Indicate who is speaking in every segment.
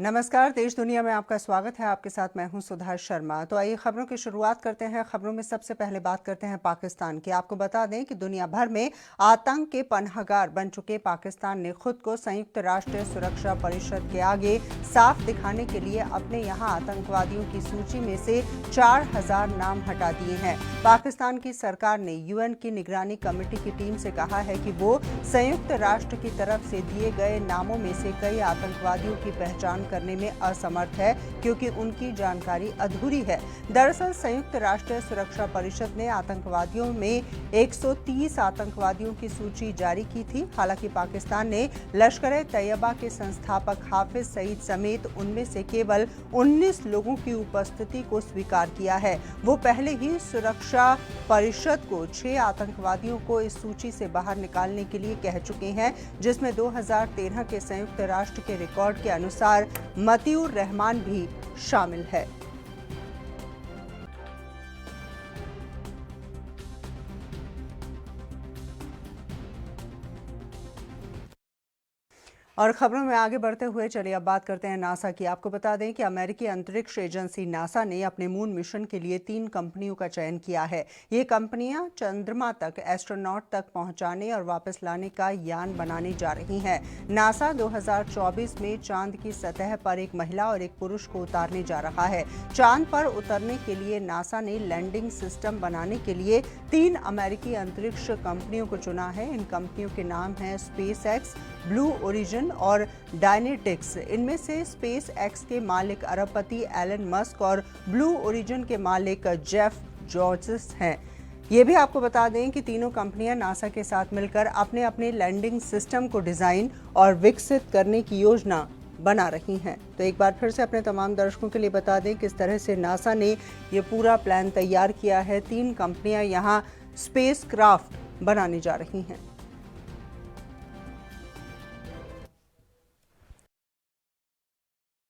Speaker 1: नमस्कार। देश दुनिया में आपका स्वागत है। आपके साथ मैं हूं सुधा शर्मा। तो आइए खबरों की शुरुआत करते हैं। खबरों में सबसे पहले बात करते हैं पाकिस्तान की। आपको बता दें कि दुनिया भर में आतंक के पनाहगार बन चुके पाकिस्तान ने खुद को संयुक्त राष्ट्र सुरक्षा परिषद के आगे साफ दिखाने के लिए अपने यहां आतंकवादियों की सूची में से 4000 नाम हटा दिए हैं। पाकिस्तान की सरकार ने यूएन की निगरानी कमेटी की टीम से कहा है कि वो संयुक्त राष्ट्र की तरफ से दिए गए नामों में से कई आतंकवादियों की पहचान करने में असमर्थ है क्योंकि उनकी जानकारी अधूरी है। दरअसल संयुक्त राष्ट्र सुरक्षा परिषद ने आतंकवादियों में 130 आतंकवादियों की सूची जारी की थी। हालांकि पाकिस्तान ने लश्कर-ए-तैयबा के संस्थापक हाफिज सईद समेत उनमें से केवल 19 लोगों की उपस्थिति को स्वीकार किया है। वो पहले ही सुरक्षा परिषद को 6 आतंकवादियों को इस सूची से बाहर निकालने के लिए कह चुके हैं, जिसमें 2013 के संयुक्त राष्ट्र के रिकॉर्ड के अनुसार मतीउर रहमान भी शामिल है। और खबरों में आगे बढ़ते हुए चलिए अब बात करते हैं नासा की। आपको बता दें कि अमेरिकी अंतरिक्ष एजेंसी नासा ने अपने मून मिशन के लिए 3 कंपनियों का चयन किया है। ये कंपनियां चंद्रमा तक एस्ट्रोनॉट तक पहुंचाने और वापस लाने का यान बनाने जा रही हैं। नासा 2024 में चांद की सतह पर एक महिला और एक पुरुष को उतारने जा रहा है। चांद पर उतरने के लिए नासा ने लैंडिंग सिस्टम बनाने के लिए 3 अमेरिकी अंतरिक्ष कंपनियों को चुना है। इन कंपनियों के नाम हैं स्पेस एक्स, ब्लू ओरिजिन और डायनेटिक्स। इनमें से स्पेस एक्स के मालिक अरबपति एलन मस्क और ब्लू ओरिजिन के मालिक जेफ जॉर्जेस हैं। ये भी आपको बता दें कि तीनों कंपनियां नासा के साथ मिलकर अपने अपने लैंडिंग सिस्टम को डिजाइन और विकसित करने की योजना बना रही हैं। तो एक बार फिर से अपने तमाम दर्शकों के लिए बता दें किस तरह से नासा ने ये पूरा प्लान तैयार किया है। 3 कंपनियां यहां स्पेस क्राफ्ट बनाने जा रही हैं।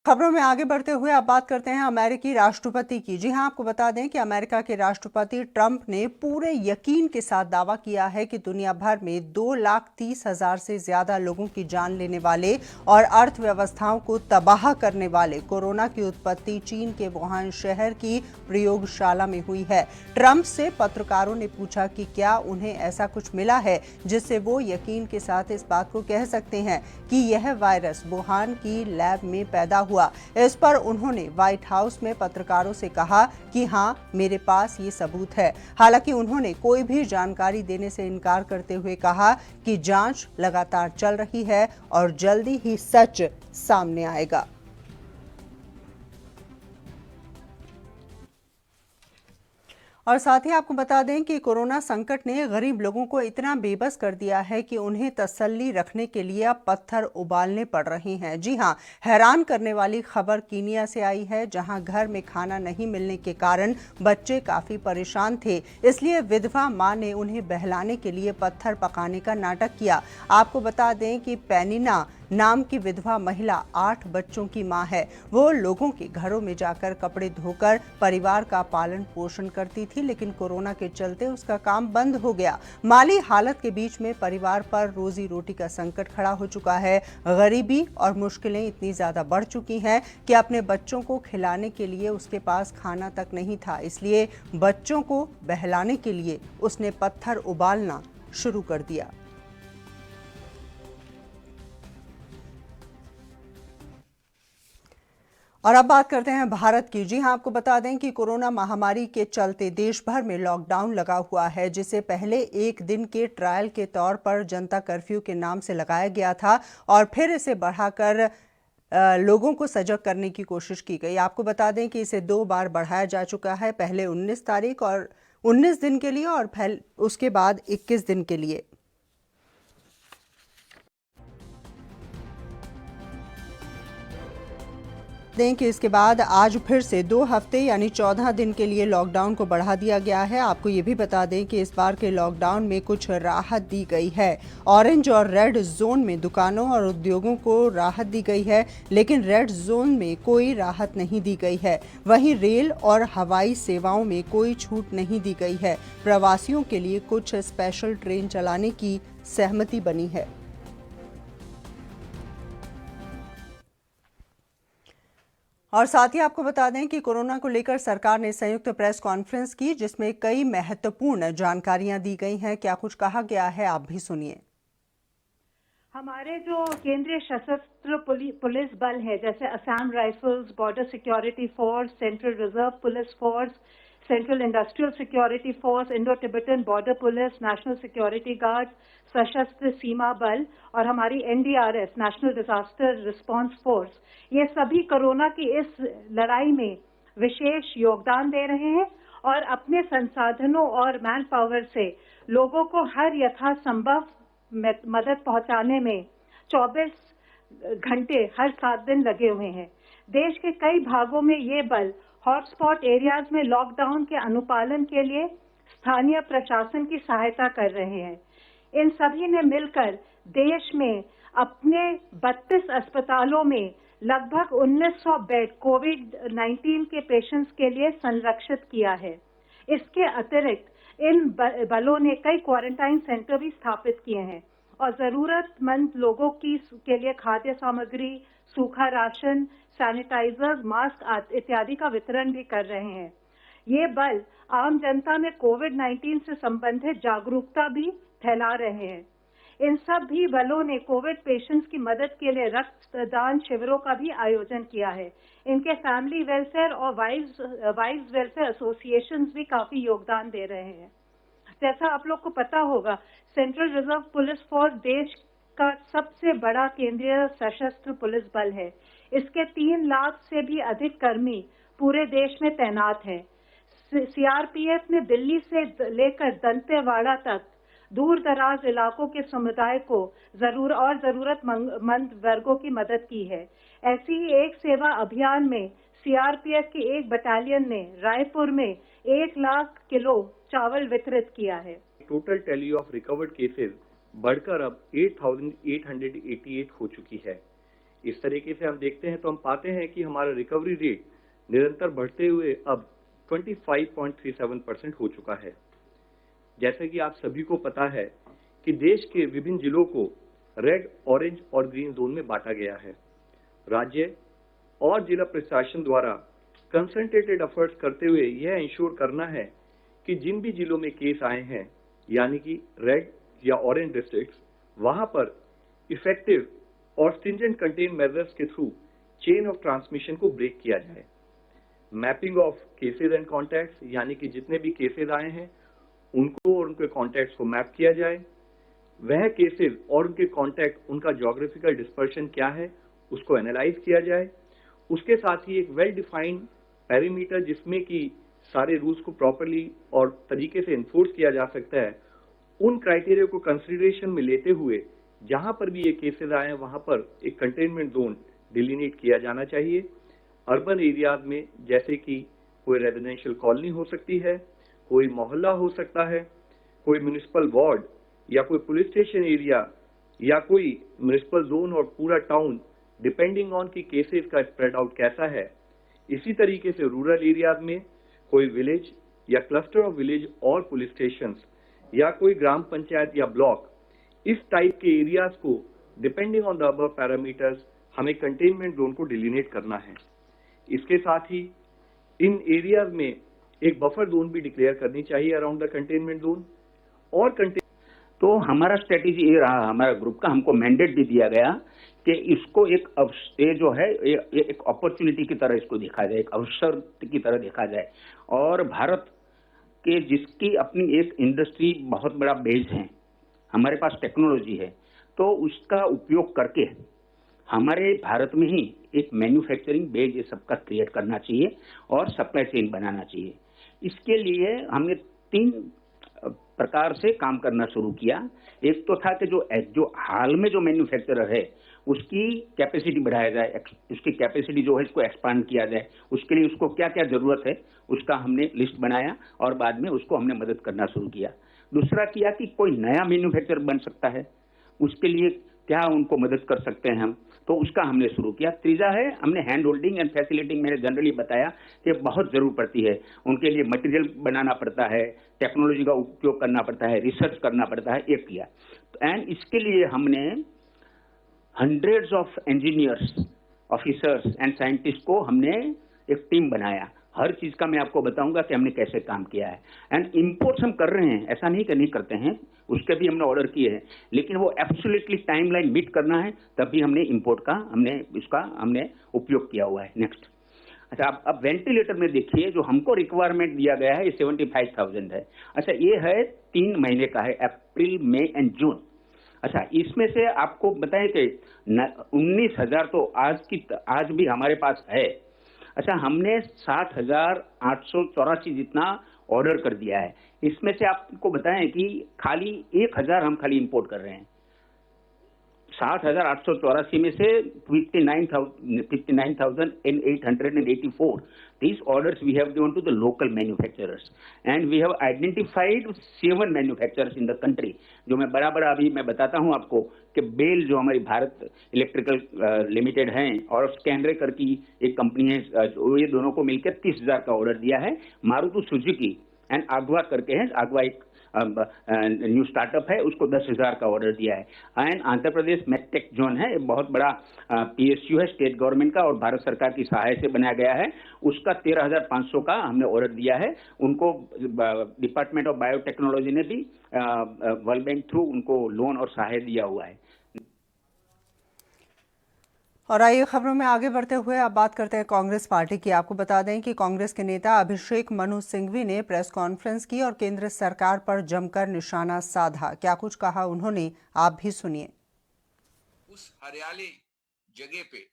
Speaker 1: खबरों में आगे बढ़ते हुए अब बात करते हैं अमेरिकी राष्ट्रपति की। जी हां, आपको बता दें कि अमेरिका के राष्ट्रपति ट्रंप ने पूरे यकीन के साथ दावा किया है कि दुनिया भर में 2,30,000 से ज्यादा लोगों की जान लेने वाले और अर्थव्यवस्थाओं को तबाह करने वाले कोरोना की उत्पत्ति चीन के वुहान शहर की प्रयोगशाला में हुई है। ट्रंप से पत्रकारों ने पूछा कि क्या उन्हें ऐसा कुछ मिला है जिससे वो यकीन के साथ इस बात को कह सकते हैं कि यह वायरस वुहान की लैब में पैदा हुआ। इस पर उन्होंने व्हाइट हाउस में पत्रकारों से कहा कि हां, मेरे पास ये सबूत है। हालांकि उन्होंने कोई भी जानकारी देने से इनकार करते हुए कहा कि जांच लगातार चल रही है और जल्दी ही सच सामने आएगा। और साथ ही आपको बता दें कि कोरोना संकट ने गरीब लोगों को इतना बेबस कर दिया है कि उन्हें तसल्ली रखने के लिए अब पत्थर उबालने पड़ रहे हैं। जी हां, हैरान करने वाली खबर कीनिया से आई है, जहां घर में खाना नहीं मिलने के कारण बच्चे काफी परेशान थे। इसलिए विधवा मां ने उन्हें बहलाने के लिए पत्थर पकाने का नाटक किया। आपको बता दें कि पेनिना नाम की विधवा महिला 8 बच्चों की मां है। वो लोगों के घरों में जाकर कपड़े धोकर परिवार का पालन पोषण करती थी, लेकिन कोरोना के चलते उसका काम बंद हो गया। माली हालत के बीच में परिवार पर रोजी रोटी का संकट खड़ा हो चुका है। गरीबी और मुश्किलें इतनी ज्यादा बढ़ चुकी हैं कि अपने बच्चों को खिलाने के लिए उसके पास खाना तक नहीं था। इसलिए बच्चों को बहलाने के लिए उसने पत्थर उबालना शुरू कर दिया। और अब बात करते हैं भारत की। जी हां, आपको बता दें कि कोरोना महामारी के चलते देश भर में लॉकडाउन लगा हुआ है, जिसे पहले एक दिन के ट्रायल के तौर पर जनता कर्फ्यू के नाम से लगाया गया था और फिर इसे बढ़ाकर लोगों को सजग करने की कोशिश की गई। आपको बता दें कि इसे 2 बार बढ़ाया जा चुका है, पहले 19 तारीख और 19 दिन के लिए और उसके बाद 21 दिन के लिए। दें कि इसके बाद आज फिर से 2 हफ्ते यानी 14 दिन के लिए लॉकडाउन को बढ़ा दिया गया है। आपको ये भी बता दें कि इस बार के लॉकडाउन में कुछ राहत दी गई है। ऑरेंज और रेड जोन में दुकानों और उद्योगों को राहत दी गई है, लेकिन रेड जोन में कोई राहत नहीं दी गई है। वहीं रेल और हवाई सेवाओं में कोई छूट नहीं दी गई है। प्रवासियों के लिए कुछ स्पेशल ट्रेन चलाने की सहमति बनी है। और साथ ही आपको बता दें कि कोरोना को लेकर सरकार ने संयुक्त प्रेस कॉन्फ्रेंस की, जिसमें कई महत्वपूर्ण जानकारियां दी गई हैं। क्या कुछ कहा गया है, आप भी सुनिए।
Speaker 2: हमारे जो केंद्रीय सशस्त्र पुलिस बल है, जैसे Assam rifles, border security force, central reserve police force, central industrial security force, Indo Tibetan border police, national security guard, सशस्त्र सीमा बल और हमारी NDRF, national disaster response force, ये सभी कोरोना की इस लड़ाई में विशेष योगदान दे रहे हैं और अपने संसाधनों और मैन पावर से लोगों को हर यथासंभव मदद पहुंचाने में 24 घंटे हर 7 दिन लगे हुए हैं। देश के कई भागों में ये बल हॉटस्पॉट एरियाज में लॉकडाउन के अनुपालन के लिए स्थानीय प्रशासन की सहायता कर रहे हैं। इन सभी ने मिलकर देश में अपने 32 अस्पतालों में लगभग 1900 बेड कोविड-19 के पेशेंट्स के लिए संरक्षित किया है। इसके अतिरिक्त इन बलों ने कई क्वारंटाइन सेंटर भी स्थापित किए हैं और जरूरतमंद लोगों के लिए खाद्य सामग्री, सूखा राशन, सैनिटाइजर्स, मास्क इत्यादि का वितरण भी कर रहे हैं। ये बल आम जनता में कोविड-19 से संबंधित जागरूकता भी फैला रहे हैं। इन सब भी बलों ने कोविड पेशेंट्स की मदद के लिए रक्तदान शिविरों का भी आयोजन किया है। इनके फैमिली वेलफेयर और वाइव्स वेलफेयर एसोसिएशंस भी काफी योगदान दे रहे हैं। जैसा आप लोग को पता होगा, सेंट्रल रिजर्व पुलिस फोर्स देश का सबसे बड़ा केंद्रीय सशस्त्र पुलिस बल है। इसके 3 लाख से भी अधिक कर्मी पूरे देश में तैनात हैं। सीआरपीएफ ने दिल्ली से लेकर दंतेवाड़ा तक दूर दराज इलाकों के समुदाय को जरूरतमंद वर्गों की मदद की है। ऐसी ही एक सेवा अभियान में सीआरपीएफ की एक बटालियन ने रायपुर में 1 लाख किलो चावल वितरित किया है।
Speaker 3: Total tally of recovered cases बढ़कर अब 8,888 हो चुकी है। इस तरीके से हम देखते हैं तो हम पाते हैं कि हमारा रिकवरी रेट निरंतर बढ़ते हुए अब 25.37% हो चुका है। जैसे कि आप सभी को पता है कि देश के विभिन्न जिलों को रेड, ऑरेंज और ग्रीन जोन में बांटा गया है। राज्य और जिला प्रशासन द्वारा कंसंट्रेटेड एफर्ट्स करते हुए यह इंश्योर करना है कि जिन भी जिलों में केस आए हैं, यानी कि रेड या ऑरेंज डिस्ट्रिक्ट्स, वहां पर इफेक्टिव और स्ट्रिंजेंट कंटेन मेजर्स के थ्रू चेन ऑफ ट्रांसमिशन को ब्रेक किया जाए। Mapping of cases and contacts, यानी कि जितने भी केसेस आए हैं उनको और उनके कॉन्टैक्ट्स को मैप किया जाए। वह केसेस और उनके कॉन्टैक्ट, उनका ज्योग्राफिकल डिस्पर्शन क्या है, उसको एनालाइज किया जाए। उसके साथ ही एक वेल डिफाइंड पैरामीटर जिसमें कि सारे रूल्स को प्रॉपर्ली और तरीके से इन्फोर्स किया जा सकता है, उन क्राइटेरिया को कंसिडरेशन में लेते हुए जहां पर भी ये केसेस आए हैं वहां पर एक कंटेनमेंट जोन डिलिनेट किया जाना चाहिए। अर्बन एरियाज में जैसे कि कोई रेजिडेंशियल कॉलोनी हो सकती है, कोई मोहल्ला हो सकता है, कोई म्युनिसिपल वार्ड या कोई पुलिस स्टेशन एरिया या कोई म्युनिसिपल जोन और पूरा टाउन, डिपेंडिंग ऑन की केसेस का स्प्रेड आउट कैसा है। इसी तरीके से रूरल एरियाज में कोई विलेज या क्लस्टर ऑफ विलेज और पुलिस स्टेशंस या कोई ग्राम पंचायत या ब्लॉक, इस टाइप के एरियाज को depending on the above parameters हमें कंटेनमेंट जोन को डिलिनेट करना है। इसके साथ ही इन एरियाज में एक बफर जोन भी डिक्लेयर करनी चाहिए अराउंड द कंटेनमेंट जोन। और
Speaker 4: तो हमारा स्ट्रेटेजी ये रहा, हमारा ग्रुप का, हमको मैंडेट भी दिया गया कि इसको ये जो है एक अपॉर्चुनिटी की तरह इसको देखा जाए, एक अवसर की तरह देखा जाए। और भारत के जिसकी अपनी एक इंडस्ट्री बहुत बड़ा बेस है, हमारे पास टेक्नोलॉजी है, तो उसका उपयोग करके हमारे भारत में ही एक मैन्युफैक्चरिंग बेस ये सबका क्रिएट करना चाहिए और सप्लाई चेन बनाना चाहिए। इसके लिए हमने 3 प्रकार से काम करना शुरू किया। एक तो था कि जो हाल में जो मैन्युफैक्चरर है उसकी कैपेसिटी बढ़ाया जाए, उसकी कैपेसिटी जो है इसको एक्सपांड किया जाए। उसके लिए उसको क्या क्या जरूरत है उसका हमने लिस्ट बनाया और बाद में उसको हमने मदद करना शुरू किया। दूसरा किया कि कोई नया मैन्युफैक्चरर बन सकता है, उसके लिए क्या उनको मदद कर सकते हैं हम, तो उसका हमने शुरू किया। तीसरा है हमने हैंड होल्डिंग एंड फैसिलिटिंग, मैंने जनरली बताया कि बहुत जरूर पड़ती है, उनके लिए मटेरियल बनाना पड़ता है, टेक्नोलॉजी का उपयोग करना पड़ता है, रिसर्च करना पड़ता है, एक किया। एंड इसके लिए हमने hundreds of engineers officers and scientist को हमने एक टीम बनाया। हर चीज का मैं आपको बताऊंगा कि हमने कैसे काम किया है। एंड इंपोर्ट्स हम कर रहे हैं, ऐसा नहीं कि नहीं करते हैं, उसके भी हमने ऑर्डर किए हैं, लेकिन वो एब्सोल्युटली टाइमलाइन मीट करना है, तभी हमने इंपोर्ट का हमने उपयोग किया हुआ है। नेक्स्ट, अच्छा, अब वेंटिलेटर में देखिए, जो हमको रिक्वायरमेंट दिया गया है ये 75,000 है। अच्छा, ये है 3 महीने का है, अप्रैल, मई एंड जून। अच्छा, इसमें से आपको बताएं कि 19,000 तो आज भी हमारे पास है। अच्छा, हमने 60,884 जितना ऑर्डर कर दिया है। इसमें से आपको बताएं कि खाली 1,000 हम खाली इंपोर्ट कर रहे हैं। 60,884 में से 59,884 these orders we have given to the local manufacturers and we have identified 7 manufacturers in the country। जो मैं बराबर अभी मैं बताता हूं आपको कि बेल जो हमारी भारत इलेक्ट्रिकल लिमिटेड हैं और स्कैनरेकर की एक कंपनी है, ये दोनों को मिलकर 30,000 का ऑर्डर दिया है। मारुति सुजुकी एंड आगवा करके है, आगवा एक न्यू स्टार्टअप है, उसको 10,000 का ऑर्डर दिया है। And Andhra Pradesh medtech zone है, बहुत बड़ा PSU है स्टेट गवर्नमेंट का और भारत सरकार की सहायता से बनाया गया है, उसका 13,500 का हमने ऑर्डर दिया है। उनको डिपार्टमेंट ऑफ बायोटेक्नोलॉजी ने भी वर्ल्ड बैंक थ्रू उनको लोन और सहायता दिया हुआ है।
Speaker 1: और आइए खबरों में आगे बढ़ते हुए अब बात करते हैं कांग्रेस पार्टी की। आपको बता दें कि कांग्रेस के नेता अभिषेक मनु सिंघवी ने प्रेस कॉन्फ्रेंस की और केंद्र सरकार पर जमकर निशाना साधा। क्या कुछ कहा उन्होंने, आप भी सुनिए।
Speaker 5: उस हरियाली जगह पे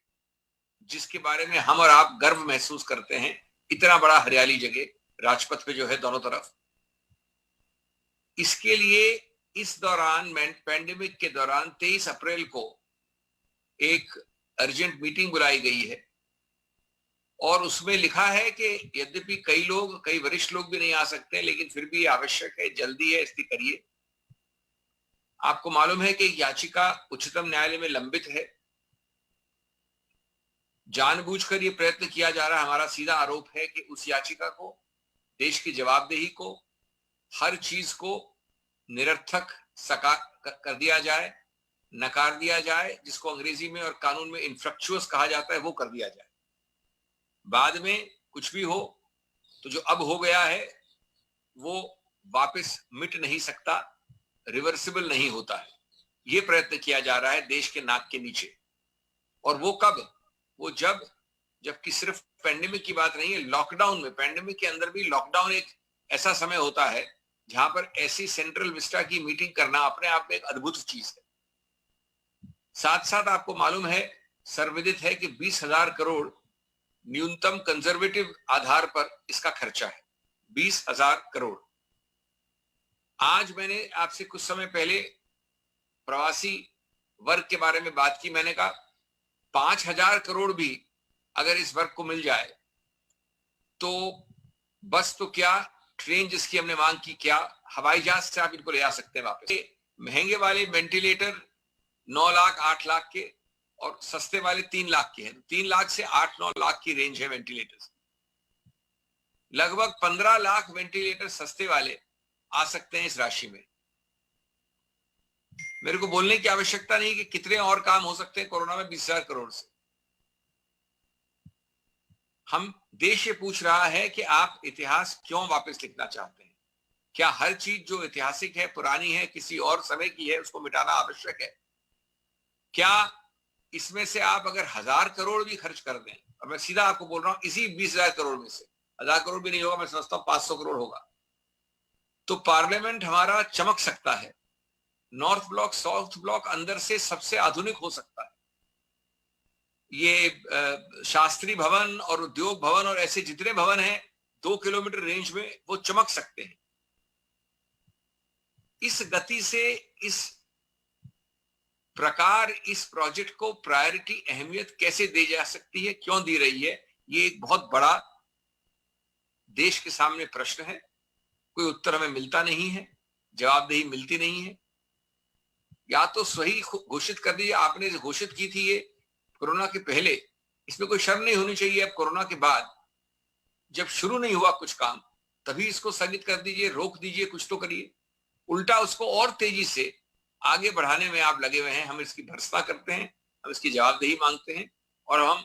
Speaker 5: जिसके बारे में हम और आप गर्व महसूस करते हैं, इतना बड़ा हरियाली जगह राजपथ पे जो है दोनों तरफ, इसके लिए इस दौरान पैंडेमिक के दौरान 23 अप्रैल को एक अर्जेंट मीटिंग बुलाई गई है और उसमें लिखा है कि यद्यपि कई वरिष्ठ लोग भी नहीं आ सकते, लेकिन फिर भी आवश्यक है, जल्दी है, इसलिए करिए। आपको मालूम है कि याचिका उच्चतम न्यायालय में लंबित है। जानबूझकर यह प्रयत्न किया जा रहा है, हमारा सीधा आरोप है कि उस याचिका को, देश की जवाबदेही को, हर चीज को निरर्थक कर दिया जाए, नकार दिया जाए, जिसको अंग्रेजी में और कानून में इनफ्रक्चुअस कहा जाता है, वो कर दिया जाए। बाद में कुछ भी हो तो जो अब हो गया है वो वापस मिट नहीं सकता, रिवर्सिबल नहीं होता है। ये प्रयत्न किया जा रहा है देश के नाक के नीचे। और वो कब? वो जबकि सिर्फ पैंडेमिक की बात नहीं है, लॉकडाउन में, पैंडेमिक के अंदर भी लॉकडाउन एक ऐसा समय होता है जहां पर ऐसी सेंट्रल विस्टा की मीटिंग करना अपने आप में एक अद्भुत चीज है। साथ साथ आपको मालूम है, सर्वविदित है कि 20,000 करोड़ न्यूनतम कंजर्वेटिव आधार पर इसका खर्चा है। 20,000 करोड़। आज मैंने आपसे कुछ समय पहले प्रवासी वर्ग के बारे में बात की। मैंने कहा 5,000 करोड़ भी अगर इस वर्ग को मिल जाए तो बस तो क्या, ट्रेन जिसकी हमने मांग की क्या, हवाई जहाज से आप इनको ले आ सकते हैं वापस। महंगे वाले वेंटिलेटर 9 लाख 8 लाख के और सस्ते वाले 3 लाख के हैं। 3 लाख से 8-9 लाख की रेंज है वेंटिलेटर्स। लगभग 15 लाख वेंटिलेटर सस्ते वाले आ सकते हैं इस राशि में। मेरे को बोलने की आवश्यकता नहीं कि कितने और काम हो सकते हैं कोरोना में 20,000 करोड़ से। हम देश ये पूछ रहा है कि आप इतिहास क्यों वापस लिखना चाहते हैं? क्या हर चीज जो ऐतिहासिक है, पुरानी है, किसी और समय की है, उसको मिटाना आवश्यक है? क्या इसमें से आप अगर 1,000 करोड़ भी खर्च कर दें, और मैं सीधा आपको बोल रहा हूं, इसी 20,000 करोड़ में से 1,000 करोड़ भी नहीं होगा, मैं समझता हूं 500 करोड़ होगा, तो पार्लियामेंट हमारा चमक सकता है। नॉर्थ ब्लॉक, साउथ ब्लॉक अंदर से सबसे आधुनिक हो सकता है। ये शास्त्री भवन और उद्योग भवन और ऐसे जितने भवन हैं 2 किलोमीटर रेंज में, वो चमक सकते हैं। इस गति से, इस प्रकार इस प्रोजेक्ट को प्रायोरिटी अहमियत कैसे दी जा सकती है, क्यों दी रही है, ये एक बहुत बड़ा देश के सामने प्रश्न है। कोई उत्तर हमें मिलता नहीं है, जवाबदेही मिलती नहीं है। या तो सही घोषित कर दीजिए, आपने घोषित की थी ये कोरोना के पहले, इसमें कोई शर्म नहीं होनी चाहिए। अब कोरोना के बाद जब शुरू नहीं हुआ कुछ काम, तभी इसको स्थगित कर दीजिए, रोक दीजिए, कुछ तो करिए। उल्टा उसको और तेजी से आगे बढ़ाने में आप लगे हुए हैं। हम इसकी भर्त्सना करते हैं, हम इसकी जवाबदेही मांगते हैं और हम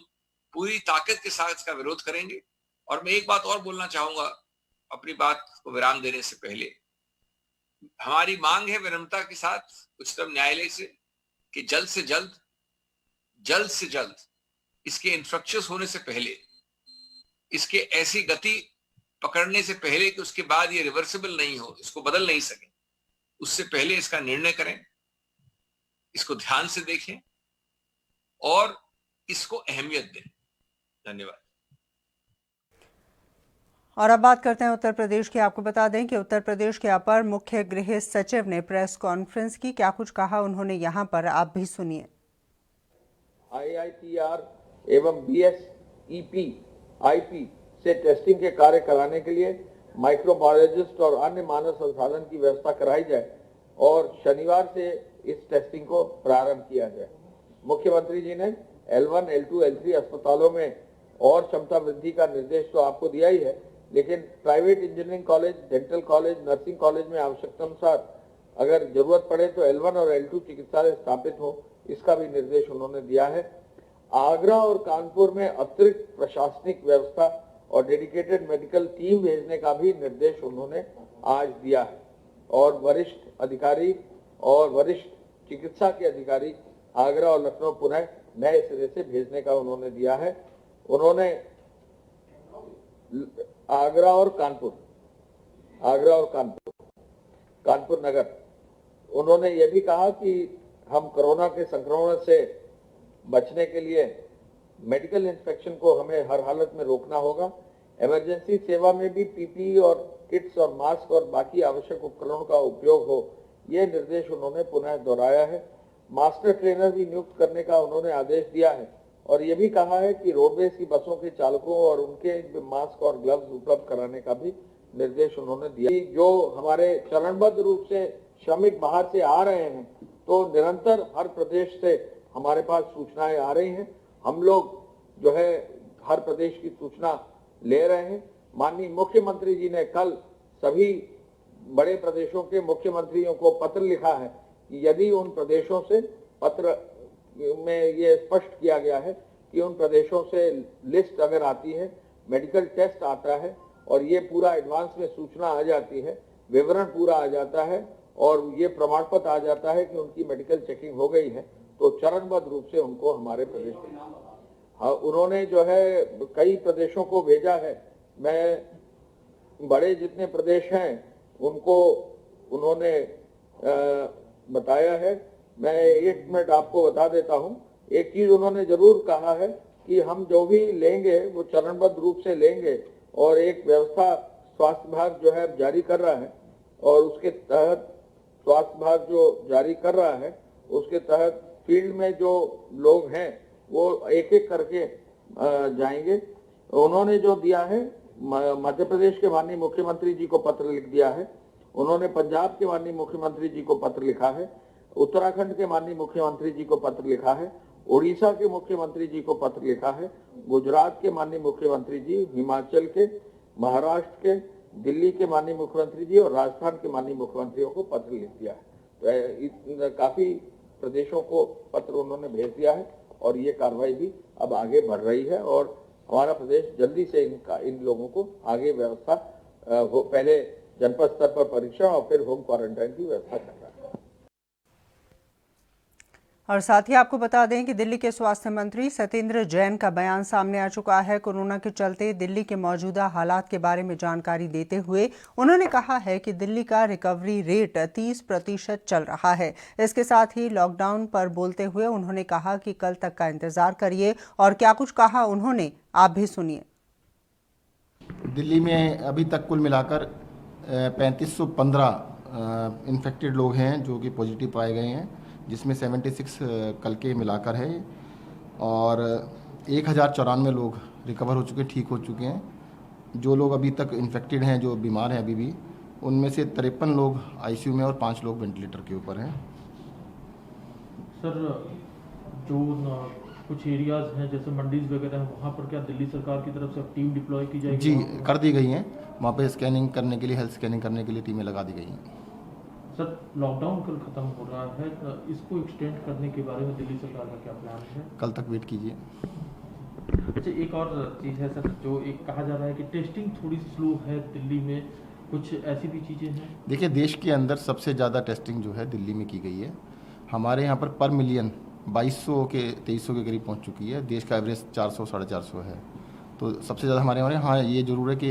Speaker 5: पूरी ताकत के साथ इसका विरोध करेंगे। और मैं एक बात और बोलना चाहूंगा अपनी बात को विराम देने से पहले। हमारी मांग है विनम्रता के साथ उच्चतम न्यायालय से कि जल्द से जल्द इसके इन्फ्रक्शंस होने से पहले, इसके ऐसी गति पकड़ने से पहले कि उसके बाद ये रिवर्सिबल नहीं हो, इसको बदल नहीं सके, उससे पहले इसका निर्णय करें, इसको ध्यान से देखें और इसको अहमियत दें। धन्यवाद।
Speaker 1: और अब बात करते हैं उत्तर प्रदेश की। आपको बता दें कि उत्तर प्रदेश के अपर मुख्य गृह सचिव ने प्रेस कॉन्फ्रेंस की। क्या कुछ कहा उन्होंने यहाँ पर, आप भी सुनिए।
Speaker 6: IITR एवं BSEP IP से टेस्टिंग के कार्य कराने के लिए माइक्रोबायोलॉजिस्ट और अन्य मानव संसाधन की व्यवस्था कराई जाए और शनिवार से इस टेस्टिंग को प्रारंभ किया जाए। मुख्यमंत्री जी ने L1, L2, L3 अस्पतालों में और क्षमता वृद्धि का निर्देश तो आपको दिया ही है, लेकिन private engineering college, dental college, nursing college में आवश्यकता अनुसार अगर जरूरत पड़े तो L1 और L2 चिकित्सालय स्थापित हो, इसका भी निर्देश उन्होंने दिया है। आगरा और कानपुर में अतिरिक्त प्रशासनिक व्यवस्था और डेडिकेटेड मेडिकल टीम भेजने का भी निर्देश उन्होंने आज दिया है और वरिष्ठ अधिकारी और वरिष्ठ चिकित्सा के अधिकारी आगरा और लखनऊ पुनः नए सिरे से भेजने का उन्होंने दिया है। उन्होंने आगरा और कानपुर नगर, उन्होंने ये भी कहा कि हम कोरोना के संक्रमण से बचने के लिए मेडिकल इंस्पेक्शन को हमें हर हालत में रोकना होगा। इमरजेंसी सेवा में भी PPE और किट्स और मास्क और बाकी आवश्यक उपकरणों का उपयोग हो, ये निर्देश उन्होंने पुनः दोहराया है। मास्टर ट्रेनर भी नियुक्त करने का उन्होंने आदेश दिया है और ये भी कहा है कि रोडवेज की बसों के चालकों और उनके मास्क और ग्लव्स उपलब्ध कराने का भी निर्देश उन्होंने दिया। जो हमारे चरणबद्ध रूप से श्रमिक बाहर से आ रहे हैं तो निरंतर हर प्रदेश से हमारे पास सूचनाएं आ रही हैं। हम लोग जो है हर प्रदेश की सूचना ले रहे हैं। माननीय मुख्यमंत्री जी ने कल सभी बड़े प्रदेशों के मुख्यमंत्रियों को पत्र लिखा है कि यदि उन प्रदेशों से पत्र में ये स्पष्ट किया गया है कि उन प्रदेशों से लिस्ट अगर आती है, मेडिकल टेस्ट आता है और ये पूरा एडवांस में सूचना आ जाती है, विवरण पूरा आ जाता है और ये प्रमाण पत्र आ जाता है कि उनकी मेडिकल चेकिंग हो गई है, तो चरणबद्ध रूप से उनको हमारे प्रदेश में उन्होंने जो है कई प्रदेशों को भेजा है। मैं बड़े जितने प्रदेश हैं उनको उन्होंने बताया है। मैं 1 मिनट आपको बता देता हूं। एक चीज उन्होंने जरूर कहा है कि हम जो भी लेंगे वो चरणबद्ध रूप से लेंगे और एक व्यवस्था स्वास्थ्य विभाग जो है जारी कर रहा है और उसके तहत स्वास्थ्य विभाग जो जारी कर रहा है उसके तहत फील्ड में जो लोग हैं वो एक एक करके जाएंगे। उन्होंने जो दिया है, मध्य प्रदेश के माननीय मुख्यमंत्री जी को पत्र लिख दिया है, उन्होंने पंजाब के माननीय मुख्यमंत्री जी को पत्र लिखा है, उत्तराखंड के माननीय मुख्यमंत्री जी को पत्र लिखा है, उड़ीसा के मुख्यमंत्री जी को पत्र लिखा है, गुजरात के माननीय मुख्यमंत्री जी, हिमाचल के, महाराष्ट्र के, दिल्ली के माननीय मुख्यमंत्री जी और राजस्थान के माननीय मुख्यमंत्रियों को पत्र लिख दिया है। तो काफी प्रदेशों को पत्र उन्होंने भेज दिया है और ये कार्रवाई भी अब आगे बढ़ रही है और हमारा प्रदेश जल्दी से इन लोगों को आगे व्यवस्था पहले जनपद स्तर पर परीक्षण और फिर होम क्वारंटाइन की व्यवस्था कर रहा है।
Speaker 1: और साथ ही आपको बता दें कि दिल्ली के स्वास्थ्य मंत्री सत्येंद्र जैन का बयान सामने आ चुका है। कोरोना के चलते दिल्ली के मौजूदा हालात के बारे में जानकारी देते हुए उन्होंने कहा है कि दिल्ली का रिकवरी रेट 30% चल रहा है। इसके साथ ही लॉकडाउन पर बोलते हुए उन्होंने कहा कि कल तक का इंतजार करिए और क्या कुछ कहा उन्होंने, आप भी सुनिए।
Speaker 7: दिल्ली में अभी तक कुल मिलाकर 3515 इन्फेक्टेड लोग हैं जो कि पॉजिटिव पाए गए हैं, जिसमें 76 कल के मिलाकर है और 1094 लोग रिकवर हो चुके, ठीक हो चुके हैं। जो लोग अभी तक इन्फेक्टेड हैं, जो बीमार हैं अभी भी, उनमें से 53 लोग ICU में और 5 लोग वेंटिलेटर के ऊपर हैं।
Speaker 8: सर, जो कुछ एरियाज हैं जैसे मंडीज वगैरह हैं, वहाँ पर क्या दिल्ली सरकार की तरफ से टीम डिप्लॉय की जाएगी?
Speaker 7: जी, कर दी गई हैं। वहाँ पे स्कैनिंग करने के लिए, हेल्थ स्कैनिंग करने के लिए टीमें लगा दी गई हैं।
Speaker 8: सर लॉकडाउन कल खत्म हो रहा है, तो इसको एक्सटेंड करने के बारे में दिल्ली सरकार का क्या प्लान है?
Speaker 7: कल तक वेट कीजिए।
Speaker 8: अच्छा, एक और चीज़ है सर, जो एक कहा जा रहा है कि टेस्टिंग थोड़ी स्लो है दिल्ली में, कुछ ऐसी भी चीज़ें हैं?
Speaker 7: देखिए, देश के अंदर सबसे ज़्यादा टेस्टिंग जो है दिल्ली में की गई है। हमारे यहाँ पर मिलियन 2200 के 2300 के करीब पहुँच चुकी है। देश का एवरेज 400 450 है, तो सबसे ज़्यादा हमारे यहाँ। हाँ, ये ज़रूर है कि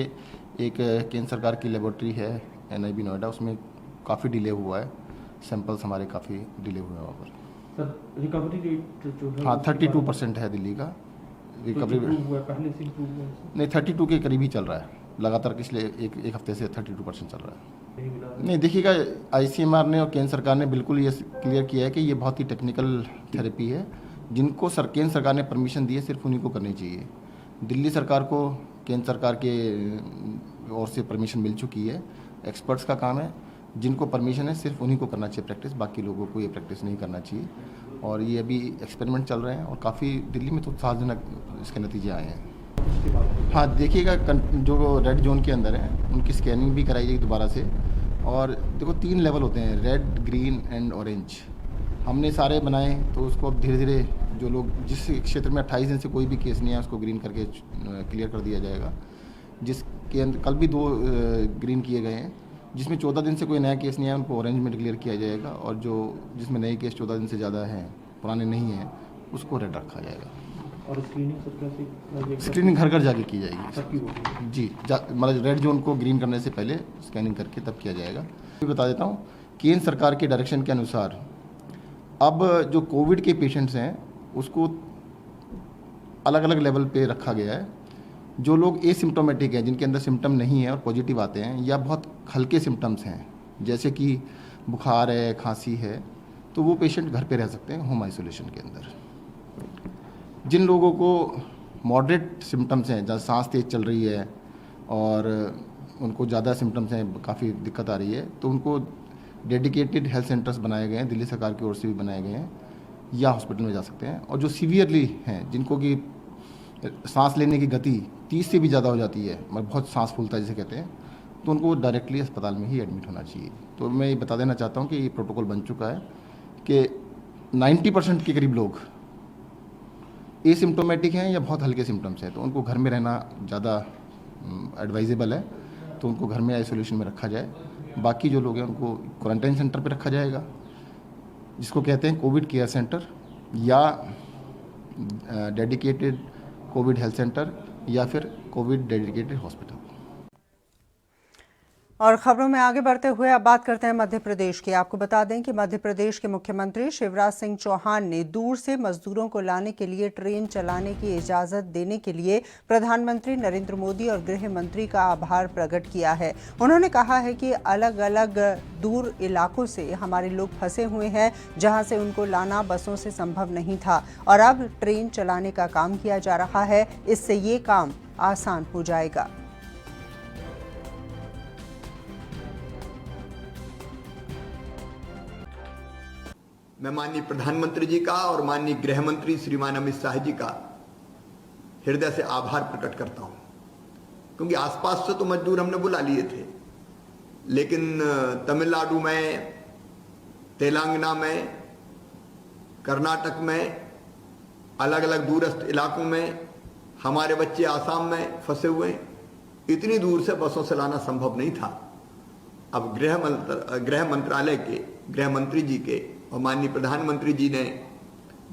Speaker 7: एक केंद्र सरकार की लेबोरेटरी है NIB नोएडा, उसमें काफ़ी डिले हुआ है, सैंपल्स हमारे काफ़ी डिले हुए हैं वहाँ पर।
Speaker 8: सर रिकवरी रेट जो है
Speaker 7: हाँ, 32% है दिल्ली का रिकवरी रेट।
Speaker 8: हुआ है, पहले से इम्प्रूव हुआ है?
Speaker 7: नहीं, 32 के करीब ही चल रहा है लगातार, पिछले एक हफ्ते से 32% चल रहा है।
Speaker 8: नहीं मिला?
Speaker 7: नहीं, देखिएगा, ICMR ने और केंद्र सरकार ने बिल्कुल ये क्लियर किया है कि ये बहुत ही टेक्निकल थेरेपी है। जिनको केंद्र सरकार ने परमिशन दी है, सिर्फ उन्हीं को करनी चाहिए। दिल्ली सरकार को केंद्र सरकार के ओर से परमिशन मिल चुकी है, एक्सपर्ट्स का काम है। जिनको परमिशन है सिर्फ उन्हीं को करना चाहिए प्रैक्टिस, बाकी लोगों को ये प्रैक्टिस नहीं करना चाहिए। और ये अभी एक्सपेरिमेंट चल रहे हैं और काफ़ी दिल्ली में तो उत्साहजनक इसके नतीजे आए हैं। हाँ, देखिएगा, जो रेड जोन के अंदर हैं उनकी स्कैनिंग भी कराई जाएगी दोबारा से। और देखो, 3 लेवल होते हैं, रेड, ग्रीन एंड ऑरेंज। हमने सारे बनाए, तो उसको अब धीरे धीरे जो लोग जिस क्षेत्र में 28 दिन से कोई भी केस नहीं है उसको ग्रीन करके क्लियर कर दिया जाएगा। जिसके अंदर कल भी 2 ग्रीन किए गए हैं, जिसमें 14 दिन से कोई नया केस नहीं है उनको ऑरेंज में डिक्लेयर किया जाएगा। और जो जिसमें नए केस 14 दिन से ज़्यादा हैं, पुराने नहीं हैं, उसको रेड रखा जाएगा।
Speaker 8: और स्क्रीनिंग सर कैसे?
Speaker 7: स्क्रीनिंग घर घर जाके की जाएगी
Speaker 8: सबकी होगी?
Speaker 7: जी, मतलब रेड जोन को ग्रीन करने से पहले स्कैनिंग करके तब किया जाएगा। मैं बता देता हूँ, केंद्र सरकार के डायरेक्शन के अनुसार अब जो कोविड के पेशेंट्स हैं उसको अलग अलग लेवल पे रखा गया है। जो लोग एसिम्टोमेटिक हैं, जिनके अंदर सिम्टम नहीं है और पॉजिटिव आते हैं, या बहुत हल्के सिम्टम्स हैं जैसे कि बुखार है, खांसी है, तो वो पेशेंट घर पे रह सकते हैं होम आइसोलेशन के अंदर। जिन लोगों को मॉडरेट सिम्टम्स हैं, जहाँ सांस तेज चल रही है और उनको ज़्यादा सिम्टम्स हैं, काफ़ी दिक्कत आ रही है, तो उनको डेडिकेटेड हेल्थ सेंटर्स बनाए गए हैं, दिल्ली सरकार की ओर से भी बनाए गए हैं, या हॉस्पिटल में जा सकते हैं। और जो सीवियरली हैं, जिनको कि सांस लेने की गति 30 से भी ज़्यादा हो जाती है, मतलब बहुत सांस फूलता है जिसे कहते हैं, तो उनको डायरेक्टली अस्पताल में ही एडमिट होना चाहिए। तो मैं ये बता देना चाहता हूँ कि ये प्रोटोकॉल बन चुका है कि 90% के करीब लोग एसिम्टोमेटिक हैं या बहुत हल्के सिम्टम्स हैं, तो उनको घर में रहना ज़्यादा एडवाइजेबल है, तो उनको घर में आइसोलेशन में रखा जाए। बाकी जो लोग हैं उनको क्वारंटाइन सेंटर पे रखा जाएगा, जिसको कहते हैं कोविड केयर सेंटर, या डेडिकेटेड कोविड हेल्थ सेंटर, या फिर कोविड डेडिकेटेड हॉस्पिटल।
Speaker 1: और खबरों में आगे बढ़ते हुए अब बात करते हैं मध्य प्रदेश की। आपको बता दें कि मध्य प्रदेश के मुख्यमंत्री शिवराज सिंह चौहान ने दूर से मजदूरों को लाने के लिए ट्रेन चलाने की इजाजत देने के लिए प्रधानमंत्री नरेंद्र मोदी और गृह मंत्री का आभार प्रकट किया है। उन्होंने कहा है कि अलग अलग दूर इलाकों से हमारे लोग फंसे हुए हैं, जहां से उनको लाना बसों से संभव नहीं था, और अब ट्रेन चलाने का काम किया जा रहा है। इससे ये काम आसान हो जाएगा।
Speaker 9: मैं माननीय प्रधानमंत्री जी का और माननीय गृह मंत्री श्रीमान अमित शाह जी का हृदय से आभार प्रकट करता हूं, क्योंकि आसपास से तो मजदूर हमने बुला लिए थे, लेकिन तमिलनाडु में, तेलंगाना में, कर्नाटक में, अलग अलग दूरस्थ इलाकों में हमारे बच्चे आसाम में फंसे हुए हैं। इतनी दूर से बसों से लाना संभव नहीं था। अब गृह मंत्रालय के गृह मंत्री जी के और माननीय प्रधानमंत्री जी ने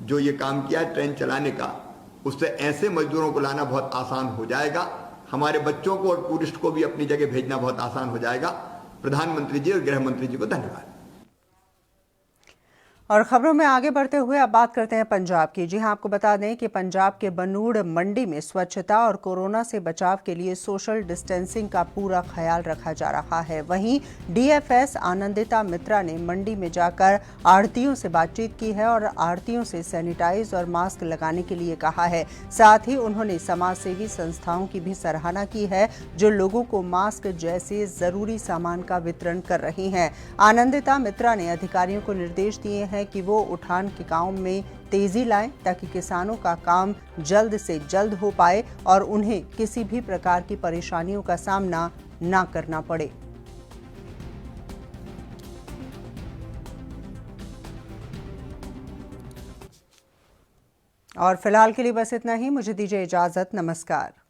Speaker 9: जो ये काम किया ट्रेन चलाने का, उससे ऐसे मजदूरों को लाना बहुत आसान हो जाएगा। हमारे बच्चों को और टूरिस्ट को भी अपनी जगह भेजना बहुत आसान हो जाएगा। प्रधानमंत्री जी और गृह मंत्री जी को धन्यवाद।
Speaker 1: और खबरों में आगे बढ़ते हुए अब बात करते हैं पंजाब की। जी हां, आपको बता दें कि पंजाब के बनूड़ मंडी में स्वच्छता और कोरोना से बचाव के लिए सोशल डिस्टेंसिंग का पूरा ख्याल रखा जा रहा है। वहीं DFS आनंदिता मित्रा ने मंडी में जाकर आढ़तियों से बातचीत की है और आढ़तियों से सैनिटाइज और मास्क लगाने के लिए कहा है। साथ ही उन्होंने समाजसेवी संस्थाओं की भी सराहना की है, जो लोगों को मास्क जैसे जरूरी सामान का वितरण कर रही हैं। आनंदिता मित्रा ने अधिकारियों को निर्देश दिए हैं कि वो उठान के काम में तेजी लाएं, ताकि किसानों का काम जल्द से जल्द हो पाए और उन्हें किसी भी प्रकार की परेशानियों का सामना ना करना पड़े। और फिलहाल के लिए बस इतना ही। मुझे दीजिए इजाज़त। नमस्कार।